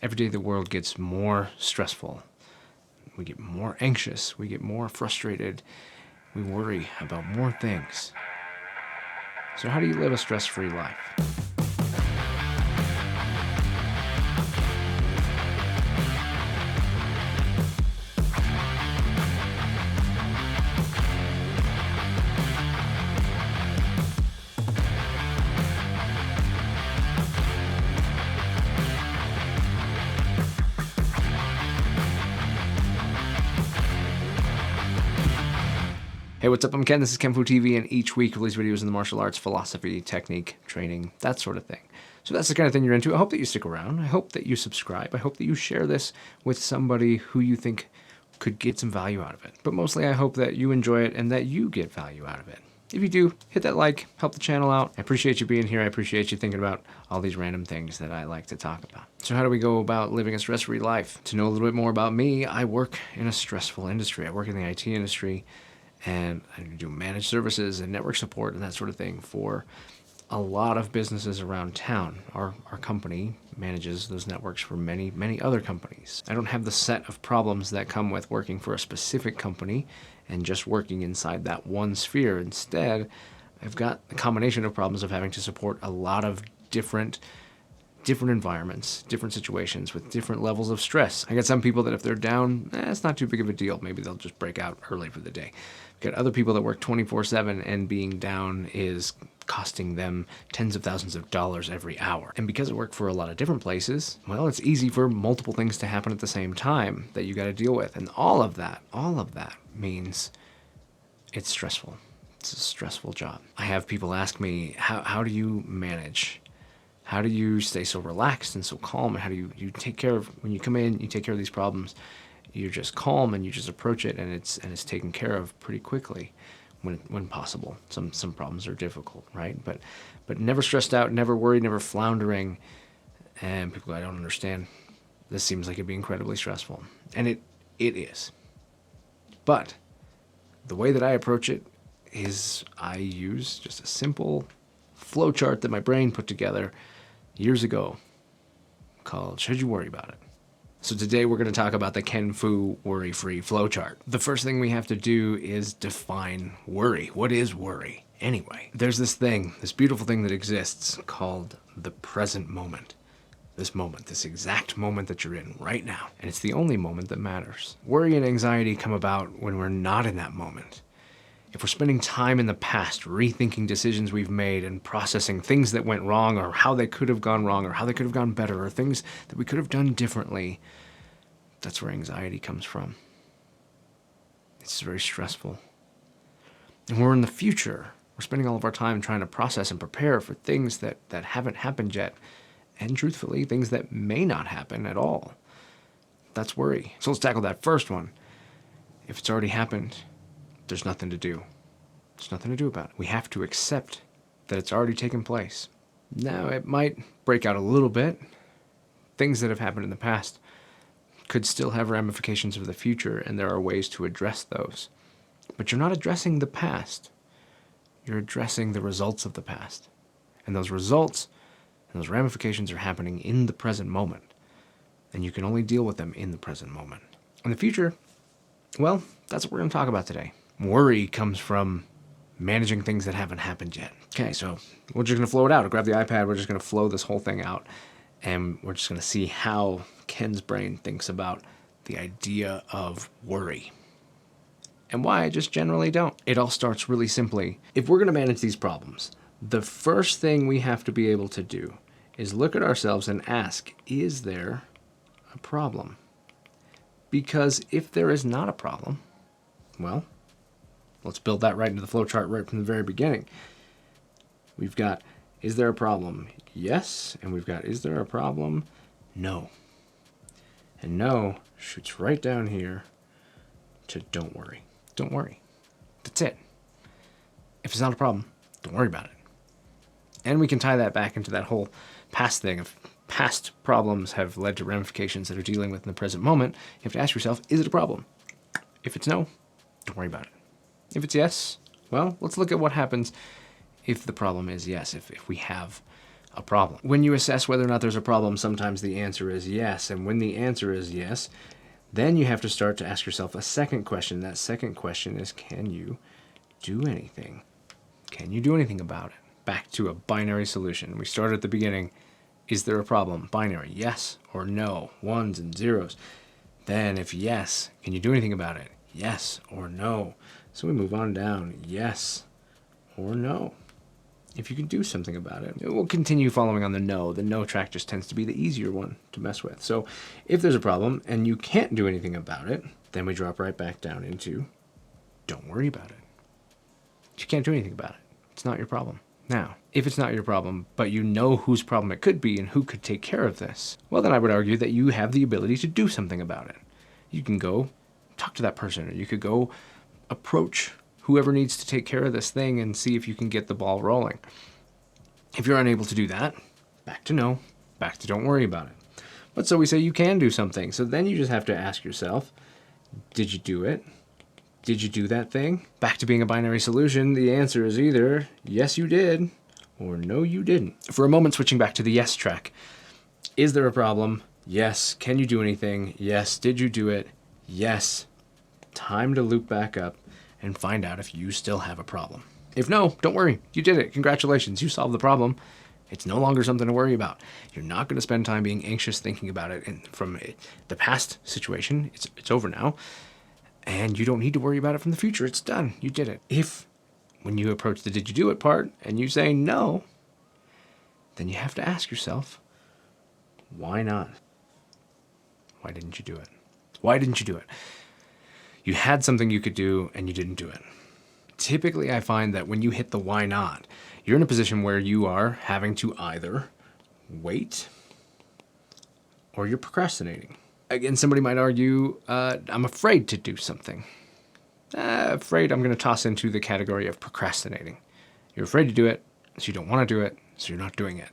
Every day the world gets more stressful. We get more anxious. We get more frustrated. We worry about more things. So how do you live a stress-free life? Hey, what's up? I'm Ken. This is kenfuTV, and each week I release videos in the martial arts, philosophy, technique, training, that sort of thing. So that's the kind of thing you're into. I hope that you stick around. I hope that you subscribe. I hope that you share this with somebody who you think could get some value out of it. But mostly I hope that you enjoy it and that you get value out of it. If you do, hit that like, help the channel out. I appreciate you being here. I appreciate you thinking about all these random things that I like to talk about. So how do we go about living a stress-free life? To know a little bit more about me, I work in a stressful industry. I work in the IT industry. And I do managed services and network support and that sort of thing for a lot of businesses around town. Our company manages those networks for many, many other companies. I don't have the set of problems that come with working for a specific company and just working inside that one sphere. Instead, I've got a combination of problems of having to support a lot of different environments, different situations with different levels of stress. I got some people that if they're down, it's not too big of a deal. Maybe they'll just break out early for the day. Got other people that work 24/7 and being down is costing them tens of thousands of dollars every hour. And because I work for a lot of different places, well, it's easy for multiple things to happen at the same time that you got to deal with. And all of that means it's stressful. It's a stressful job. I have people ask me, how do you manage? How do you stay so relaxed and so calm? And how do you take care of, when you come in, you take care of these problems, you're just calm and you just approach it, and it's taken care of pretty quickly when possible. Some problems are difficult, right? But never stressed out, never worried, never floundering. And people, I don't understand. This seems like it'd be incredibly stressful. And it is. But the way that I approach it is I use just a simple flow chart that my brain put together years ago called Should You Worry About It? So today we're going to talk about the Kenfu worry-free flowchart. The first thing we have to do is define worry. What is worry anyway? There's this thing, this beautiful thing that exists called the present moment. This moment, this exact moment that you're in right now. And it's the only moment that matters. Worry and anxiety come about when we're not in that moment. If we're spending time in the past rethinking decisions we've made and processing things that went wrong, or how they could have gone wrong, or how they could have gone better, or things that we could have done differently, that's where anxiety comes from. It's very stressful. And we're in the future. We're spending all of our time trying to process and prepare for things that haven't happened yet, and truthfully, things that may not happen at all. That's worry. So let's tackle that first one. If it's already happened, there's nothing to do. There's nothing to do about it. We have to accept that it's already taken place. Now, it might break out a little bit. Things that have happened in the past could still have ramifications for the future, and there are ways to address those. But you're not addressing the past. You're addressing the results of the past. And those results and those ramifications are happening in the present moment. And you can only deal with them in the present moment. In the future, well, that's what we're going to talk about today. Worry comes from managing things that haven't happened yet. Okay, so we're just going to flow it out. I'll grab the iPad. We're just going to flow this whole thing out. And we're just going to see how Ken's brain thinks about the idea of worry. And why I just generally don't. It all starts really simply. If we're going to manage these problems, the first thing we have to be able to do is look at ourselves and ask, is there a problem? Because if there is not a problem, well, let's build that right into the flowchart right from the very beginning. We've got, is there a problem? Yes. And we've got, is there a problem? No. And no shoots right down here to don't worry. Don't worry. That's it. If it's not a problem, don't worry about it. And we can tie that back into that whole past thing of past problems have led to ramifications that are dealing with in the present moment. You have to ask yourself, is it a problem? If it's no, don't worry about it. If it's yes, well, let's look at what happens if the problem is yes, if we have a problem. When you assess whether or not there's a problem, sometimes the answer is yes. And when the answer is yes, then you have to start to ask yourself a second question. That second question is, can you do anything? Can you do anything about it? Back to a binary solution. We started at the beginning. Is there a problem? Binary, yes or no, ones and zeros. Then if yes, can you do anything about it? Yes or no. So we move on down, yes or no. If you can do something about it, it will continue following on the no. The no track just tends to be the easier one to mess with. So if there's a problem and you can't do anything about it, then we drop right back down into don't worry about it. You can't do anything about it. It's not your problem. Now, if it's not your problem, but you know whose problem it could be and who could take care of this, well, then I would argue that you have the ability to do something about it. You can go talk to that person, or you could go approach whoever needs to take care of this thing and see if you can get the ball rolling. If you're unable to do that, back to no, back to don't worry about it. But so we say you can do something. So then you just have to ask yourself, did you do it? Did you do that thing? Back to being a binary solution, the answer is either yes you did or no you didn't. For a moment, switching back to the yes track. Is there a problem? Yes. Can you do anything? Yes. Did you do it? Yes. Time to loop back up and find out if you still have a problem. If no, don't worry. You did it. Congratulations. You solved the problem. It's no longer something to worry about. You're not going to spend time being anxious thinking about it. And from the past situation, it's over now. And you don't need to worry about it from the future. It's done. You did it. If, when you approach the did you do it part and you say no, then you have to ask yourself, why not? Why didn't you do it? Why didn't you do it? You had something you could do and you didn't do it. Typically, I find that when you hit the why not, you're in a position where you are having to either wait or you're procrastinating. Again, somebody might argue, I'm afraid to do something. Afraid I'm going to toss into the category of procrastinating. You're afraid to do it, so you don't want to do it, so you're not doing it.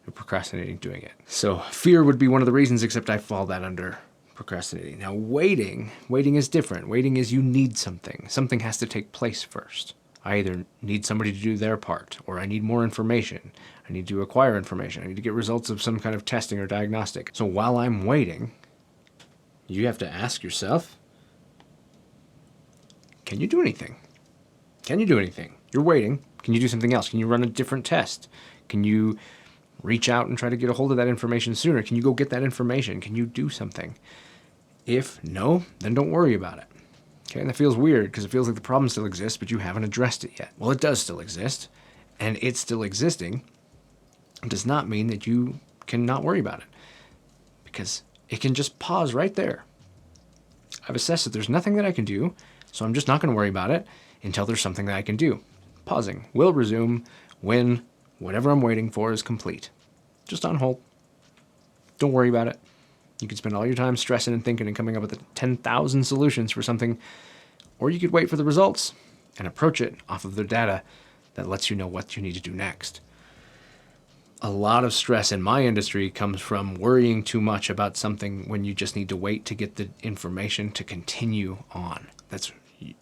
You're procrastinating doing it. So fear would be one of the reasons, except I fall that under procrastinating. Now waiting is different. Waiting is you need something. Something has to take place first. I either need somebody to do their part, or I need more information. I need to acquire information. I need to get results of some kind of testing or diagnostic. So while I'm waiting, you have to ask yourself, can you do anything? Can you do anything? You're waiting. Can you do something else? Can you run a different test? Can you reach out and try to get a hold of that information sooner? Can you go get that information? Can you do something? If no, then don't worry about it. Okay, and that feels weird because it feels like the problem still exists, but you haven't addressed it yet. Well, it does still exist, and it's still existing. It does not mean that you cannot worry about it, because it can just pause right there. I've assessed that there's nothing that I can do, so I'm just not going to worry about it until there's something that I can do. Pausing will resume when whatever I'm waiting for is complete. Just on hold. Don't worry about it. You could spend all your time stressing and thinking and coming up with 10,000 solutions for something, or you could wait for the results and approach it off of the data that lets you know what you need to do next. A lot of stress in my industry comes from worrying too much about something when you just need to wait to get the information to continue on. That's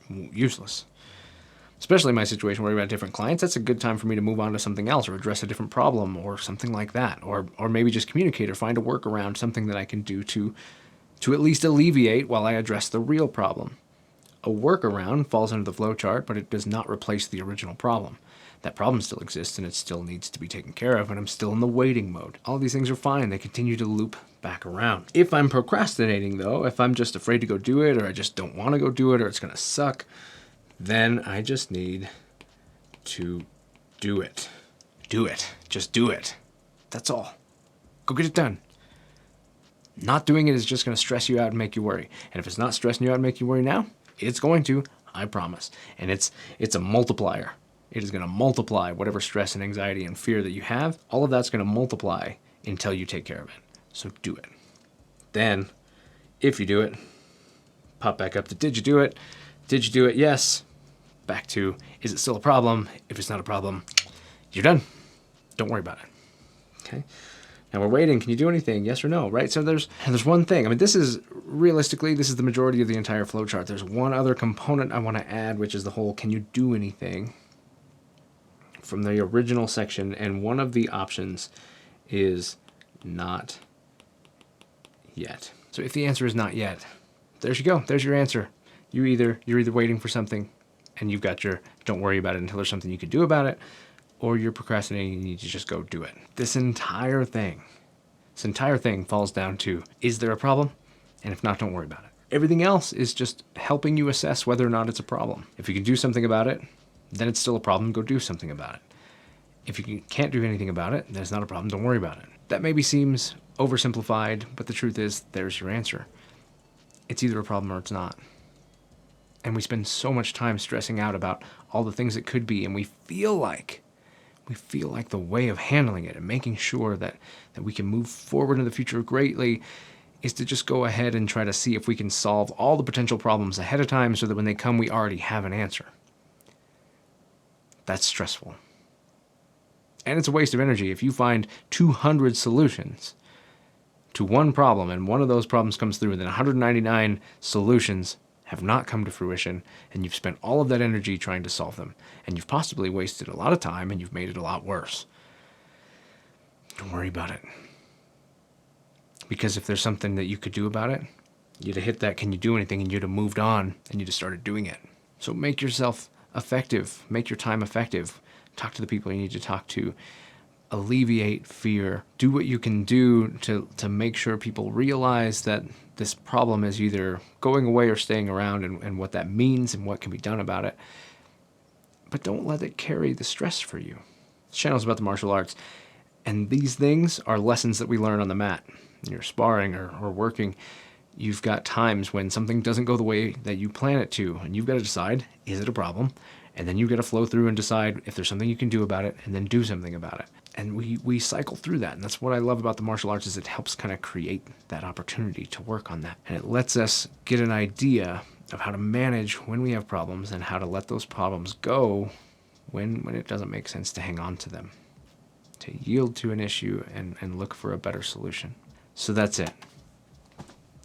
useless. Especially in my situation where I've got different clients, that's a good time for me to move on to something else or address a different problem or something like that. Or maybe just communicate or find a workaround, something that I can do to at least alleviate while I address the real problem. A workaround falls under the flowchart, but it does not replace the original problem. That problem still exists and it still needs to be taken care of, and I'm still in the waiting mode. All these things are fine. They continue to loop back around. If I'm procrastinating, though, if I'm just afraid to go do it, or I just don't want to go do it, or it's going to suck, then I just need to do it. Do it. Just do it. That's all. Go get it done. Not doing it is just going to stress you out and make you worry. And if it's not stressing you out and make you worry now, it's going to, I promise. And it's a multiplier. It is going to multiply whatever stress and anxiety and fear that you have. All of that's going to multiply until you take care of it. So do it. Then, if you do it, pop back up to did you do it? Did you do it? Yes. Back to, is it still a problem? If it's not a problem, you're done. Don't worry about it. Okay. Now we're waiting. Can you do anything? Yes or no, right? So there's one thing. I mean, this is the majority of the entire flowchart. There's one other component I want to add, which is the whole, can you do anything from the original section, and one of the options is not yet. So if the answer is not yet, there you go. There's your answer. You're either waiting for something and you've got your don't worry about it until there's something you can do about it, or you're procrastinating and you need to just go do it. This entire thing falls down to, is there a problem? And if not, don't worry about it. Everything else is just helping you assess whether or not it's a problem. If you can do something about it, then it's still a problem. Go do something about it. If you can't do anything about it, then it's not a problem. Don't worry about it. That maybe seems oversimplified, but the truth is, there's your answer. It's either a problem or it's not. And we spend so much time stressing out about all the things it could be, and we feel like the way of handling it and making sure that we can move forward in the future greatly is to just go ahead and try to see if we can solve all the potential problems ahead of time so that when they come, we already have an answer. That's stressful. And it's a waste of energy. If you find 200 solutions to one problem and one of those problems comes through, and then 199 solutions have not come to fruition, and you've spent all of that energy trying to solve them, and you've possibly wasted a lot of time and you've made it a lot worse. Don't worry about it. Because if there's something that you could do about it, you'd have hit that can you do anything, and you'd have moved on and you'd have started doing it. So make yourself effective. Make your time effective. Talk to the people you need to talk to. Alleviate fear. Do what you can do to make sure people realize that this problem is either going away or staying around, and what that means and what can be done about it. But don't let it carry the stress for you. This channel is about the martial arts, and these things are lessons that we learn on the mat. When you're sparring or working, you've got times when something doesn't go the way that you plan it to, and you've got to decide, is it a problem? And then you've got to flow through and decide if there's something you can do about it, and then do something about it. And we cycle through that, and that's what I love about the martial arts, is it helps kind of create that opportunity to work on that. And it lets us get an idea of how to manage when we have problems, and how to let those problems go when it doesn't make sense to hang on to them, to yield to an issue and look for a better solution. So that's it.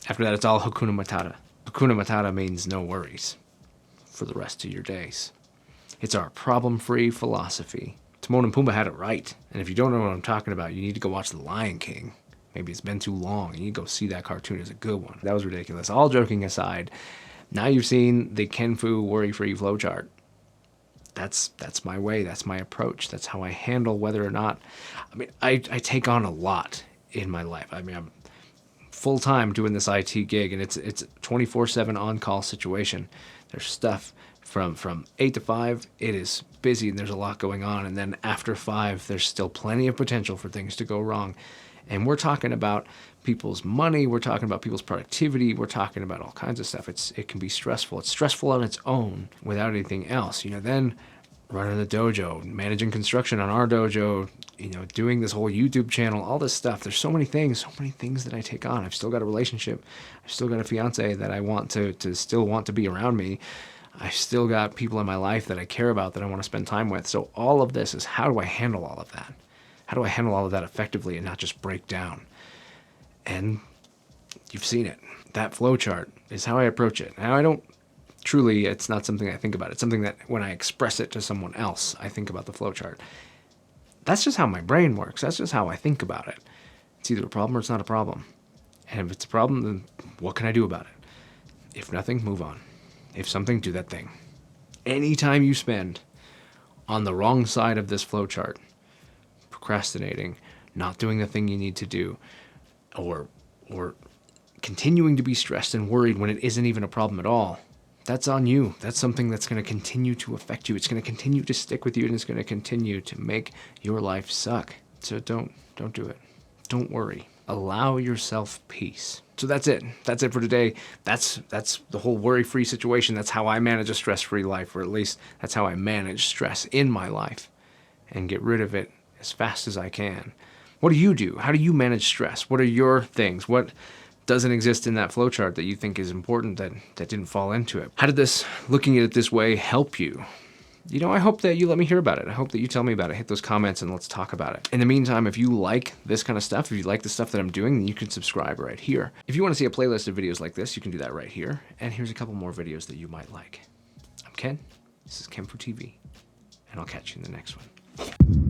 After that, it's all Hakuna Matata. Hakuna Matata means no worries for the rest of your days. It's our problem-free philosophy. Timon and Pumbaa had it right. And if you don't know what I'm talking about, you need to go watch The Lion King. Maybe it's been too long. You need to go see that cartoon. It's a good one. That was ridiculous. All joking aside, now you've seen the Kenfu worry-free flowchart. That's my way. That's my approach. That's how I handle whether or not... I take on a lot in my life. I'm full-time doing this IT gig, and it's 24/7 on-call situation. There's stuff from 8 to 5. It is busy, and there's a lot going on. And then after 5, there's still plenty of potential for things to go wrong. And we're talking about people's money. We're talking about people's productivity. We're talking about all kinds of stuff. It can be stressful. It's stressful on its own without anything else. Then running the dojo, managing construction on our dojo, doing this whole YouTube channel, all this stuff. There's so many things that I take on. I've still got a relationship. I've still got a fiance that I want to still want to be around me. I've still got people in my life that I care about, that I want to spend time with. So all of this is, how do I handle all of that? How do I handle all of that effectively and not just break down? And you've seen it. That flowchart is how I approach it. Now, it's not something I think about. It's something that when I express it to someone else, I think about the flowchart. That's just how my brain works. That's just how I think about it. It's either a problem or it's not a problem. And if it's a problem, then what can I do about it? If nothing, move on. If something, do that thing. Any time you spend on the wrong side of this flowchart, procrastinating, not doing the thing you need to do, or continuing to be stressed and worried when it isn't even a problem at all, that's on you. That's something that's going to continue to affect you. It's going to continue to stick with you, and it's going to continue to make your life suck. So don't do it. Don't worry. Allow yourself peace. So that's it. That's it for today. That's the whole worry-free situation. That's how I manage a stress-free life, or at least that's how I manage stress in my life and get rid of it as fast as I can. What do you do? How do you manage stress? What are your things? What doesn't exist in that flowchart that you think is important that didn't fall into it? How did looking at it this way help you? I hope that you let me hear about it. I hope that you tell me about it. Hit those comments and let's talk about it. In the meantime, if you like this kind of stuff, if you like the stuff that I'm doing, then you can subscribe right here. If you want to see a playlist of videos like this, you can do that right here. And here's a couple more videos that you might like. I'm Ken. This is KenfuTV. And I'll catch you in the next one. you.